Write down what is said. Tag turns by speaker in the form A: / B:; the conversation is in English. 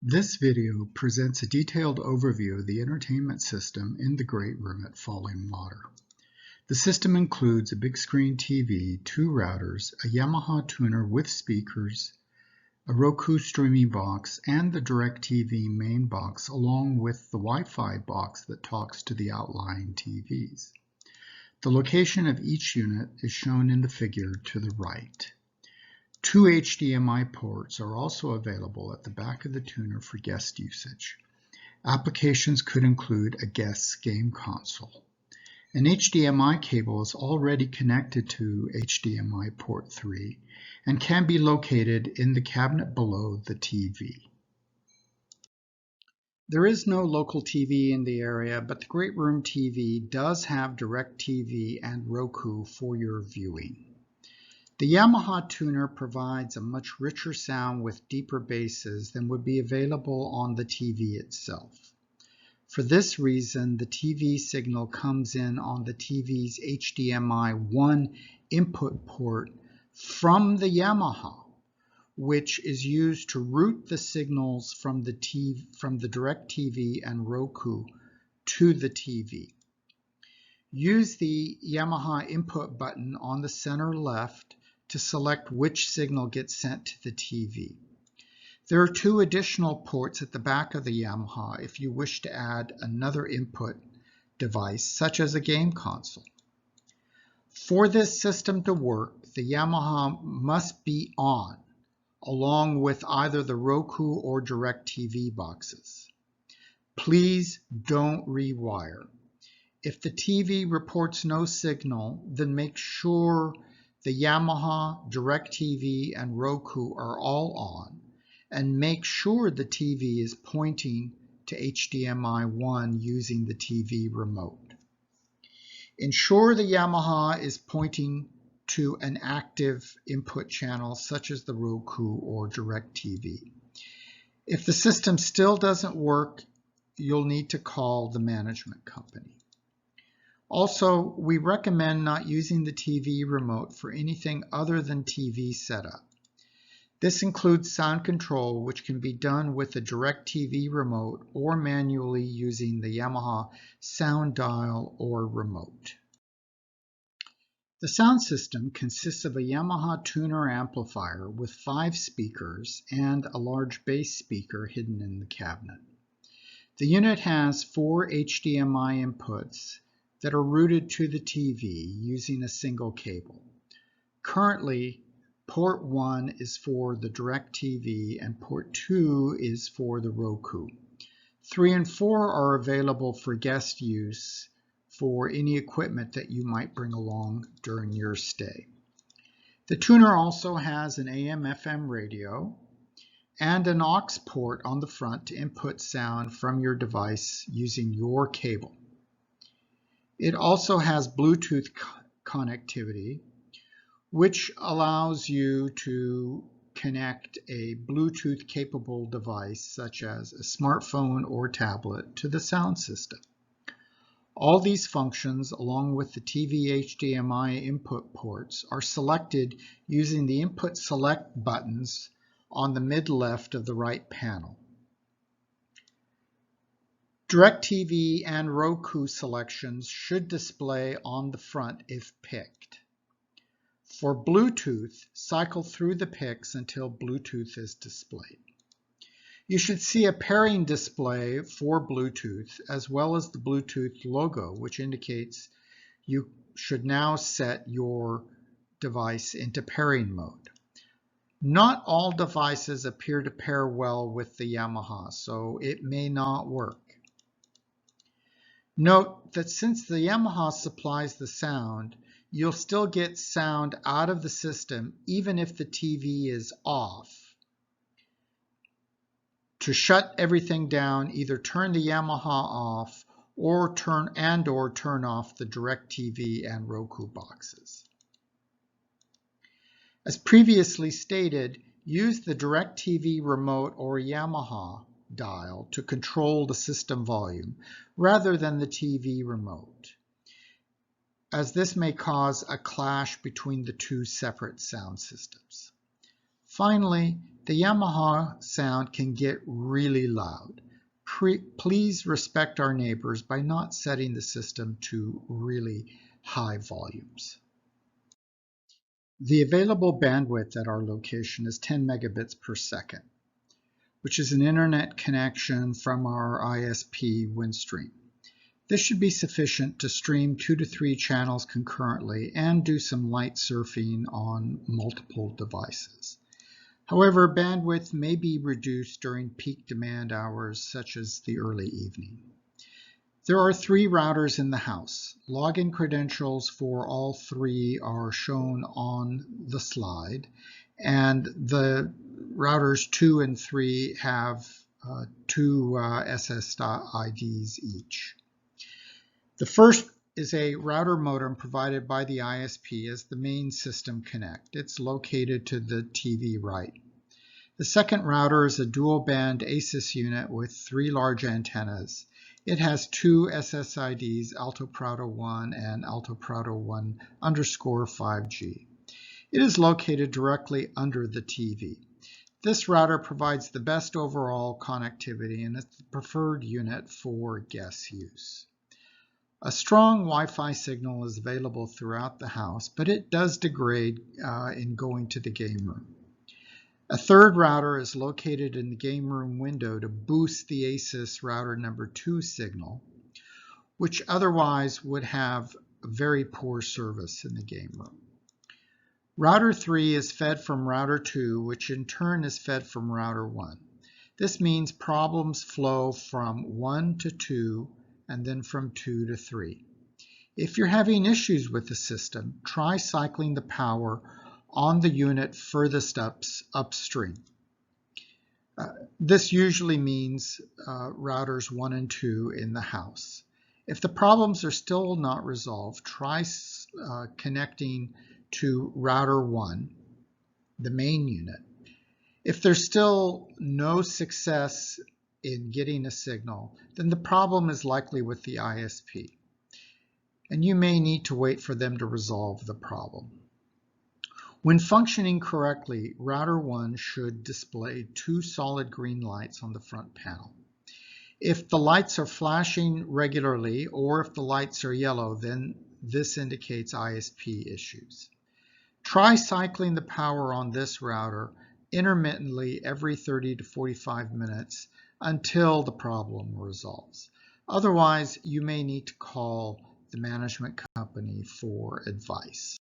A: This video presents a detailed overview of the entertainment system in the Great Room at FallingWater. The system includes a big screen TV, 2 routers, a Yamaha tuner with speakers, a Roku streaming box, and the DirecTV main box, along with the Wi-Fi box that talks to the outlying TVs. The location of each unit is shown in the figure to the right. 2 HDMI ports are also available at the back of the tuner for guest usage. Applications could include a guest's game console. An HDMI cable is already connected to HDMI port 3 and can be located in the cabinet below the TV. There is no local TV in the area, but the Great Room TV does have DirecTV and Roku for your viewing. The Yamaha tuner provides a much richer sound with deeper basses than would be available on the TV itself. For this reason, the TV signal comes in on the TV's HDMI 1 input port from the Yamaha, which is used to route the signals from the DirecTV and Roku to the TV. Use the Yamaha input button on the center left to select which signal gets sent to the TV. There are 2 additional ports at the back of the Yamaha if you wish to add another input device, such as a game console. For this system to work, the Yamaha must be on, along with either the Roku or DirecTV boxes. Please don't rewire. If the TV reports no signal, then make sure the Yamaha, DirecTV, and Roku are all on, and make sure the TV is pointing to HDMI 1 using the TV remote. Ensure the Yamaha is pointing to an active input channel such as the Roku or DirecTV. If the system still doesn't work, you'll need to call the management company. Also, we recommend not using the TV remote for anything other than TV setup. This includes sound control, which can be done with the DirecTV remote or manually using the Yamaha sound dial or remote. The sound system consists of a Yamaha tuner amplifier with 5 speakers and a large bass speaker hidden in the cabinet. The unit has 4 HDMI inputs that are routed to the TV using a single cable. Currently, port 1 is for the DirecTV and port 2 is for the Roku. 3 and 4 are available for guest use for any equipment that you might bring along during your stay. The tuner also has an AM/FM radio and an aux port on the front to input sound from your device using your cable. It also has Bluetooth connectivity, which allows you to connect a Bluetooth-capable device, such as a smartphone or tablet, to the sound system. All these functions, along with the TV HDMI input ports, are selected using the Input Select buttons on the mid-left of the right panel. DirecTV and Roku selections should display on the front if picked. For Bluetooth, cycle through the picks until Bluetooth is displayed. You should see a pairing display for Bluetooth as well as the Bluetooth logo, which indicates you should now set your device into pairing mode. Not all devices appear to pair well with the Yamaha, so it may not work. Note that since the Yamaha supplies the sound, you'll still get sound out of the system even if the TV is off. To shut everything down, either turn the Yamaha off or turn off the DirecTV and Roku boxes. As previously stated, use the DirecTV remote or Yamaha dial to control the system volume rather than the TV remote, as this may cause a clash between the 2 separate sound systems. Finally, The Yamaha sound can get really loud. Please respect our neighbors by not setting the system to really high volumes. The available bandwidth at our location is 10 megabits per second, which is an internet connection from our ISP Windstream. This should be sufficient to stream 2 to 3 channels concurrently and do some light surfing on multiple devices. However, bandwidth may be reduced during peak demand hours such as the early evening. There are 3 routers in the house. Login credentials for all 3 are shown on the slide, and the routers 2 and 3 have 2 SSIDs each. The first is a router modem provided by the ISP as the main system connect. It's located to the TV right. The second router is a dual band ASIS unit with 3 large antennas. It has 2 SSIDs, Alto Prado 1 and Alto Prado 1_5G. It is located directly under the TV. This router provides the best overall connectivity and it's the preferred unit for guest use. A strong Wi-Fi signal is available throughout the house, but it does degrade in going to the game room. A third router is located in the game room window to boost the ASIS router number 2 signal, which otherwise would have very poor service in the game room. Router 3 is fed from router 2, which in turn is fed from router 1. This means problems flow from 1 to 2 and then from 2 to 3. If you're having issues with the system, try cycling the power on the unit furthest upstream. This usually means routers 1 and 2 in the house. If the problems are still not resolved, try connecting to router 1, the main unit. If there's still no success in getting a signal, then the problem is likely with the ISP, and you may need to wait for them to resolve the problem. When functioning correctly, router 1 should display 2 solid green lights on the front panel. If the lights are flashing regularly or if the lights are yellow, then this indicates ISP issues. Try cycling the power on this router intermittently every 30 to 45 minutes until the problem resolves. Otherwise, you may need to call the management company for advice.